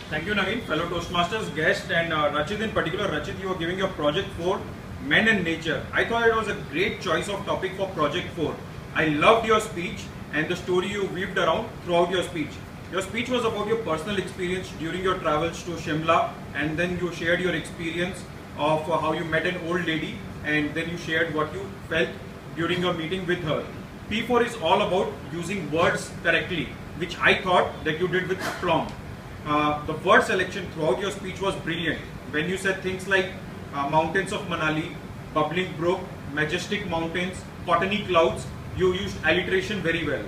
Thank you, Naveen, fellow Toastmasters guest, and Rachit in particular. Rachit, you were giving your project for men and nature. I thought it was a great choice of topic for project 4. I loved your speech and the story you weaved around throughout your speech. Your speech was about your personal experience during your travels to Shimla, and then you shared your experience of how you met an old lady, and then you shared what you felt during your meeting with her. P4 is all about using words correctly, which I thought that you did with aplomb. The word selection throughout your speech was brilliant. When you said things like mountains of Manali, bubbling brook, majestic mountains, cottony clouds, you used alliteration very well.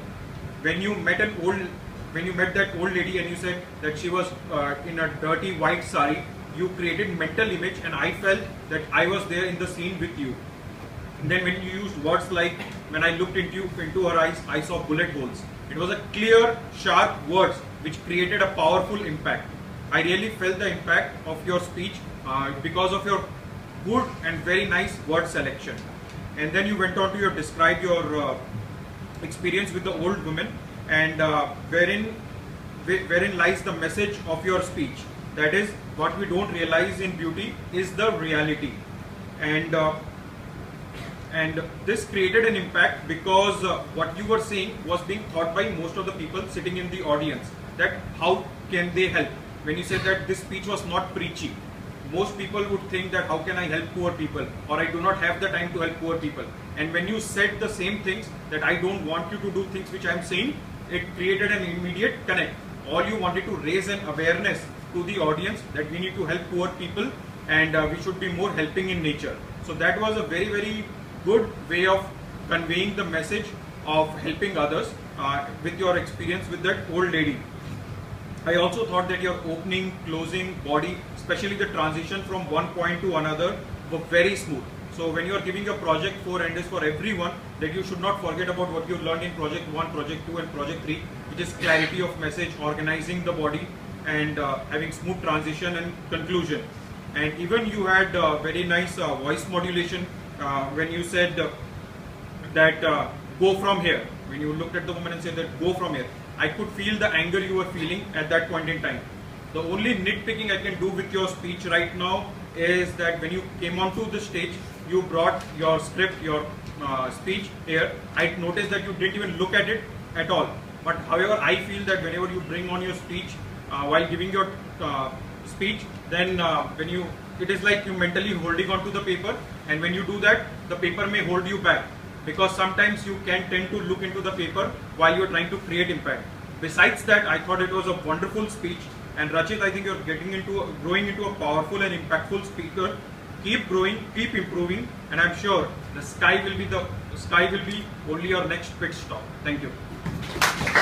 When you met that old lady and you said that she was in a dirty white sari, you created mental image, and I felt that I was there in the scene with you. And then when you used words like, when I looked into her eyes, I saw bullet holes. It was a clear, sharp words which created a powerful impact. I really felt the impact of your speech because of your good and very nice word selection. And then you went on to describe your experience with the old woman, and wherein lies the message of your speech. That is, what we don't realize in beauty is the reality. And this created an impact because what you were saying was being thought by most of the people sitting in the audience, that how can they help. When you said that this speech was not preachy, most people would think that how can I help poor people, or I do not have the time to help poor people. And when you said the same things, that I don't want you to do things which I am saying, it created an immediate connect. All you wanted to raise an awareness to the audience that we need to help poor people, and we should be more helping in nature. So that was a very, very good way of conveying the message of helping others with your experience with that old lady. I also thought that your opening, closing, body, especially the transition from one point to another, were very smooth. So when you are giving your project 4, and is for everyone, that you should not forget about what you learned in project 1, project 2 and project 3, which is clarity of message, organizing the body, and having smooth transition and conclusion. And even you had very nice voice modulation when you said that go from here. When you looked at the woman and said that go from here, I could feel the anger you were feeling at that point in time. The only nitpicking I can do with your speech right now is that when you came onto the stage, you brought your script, your speech here. I noticed that you didn't even look at it at all. But however, I feel that whenever you bring on your speech while giving your speech, then it is like you mentally holding on to the paper, and when you do that, the paper may hold you back, because sometimes you can tend to look into the paper while you are trying to create impact. Besides that, I thought it was a wonderful speech, and Rachit, I think you are growing into a powerful and impactful speaker. Keep growing, keep improving, and I'm sure the sky will be only your next pit stop. Thank you.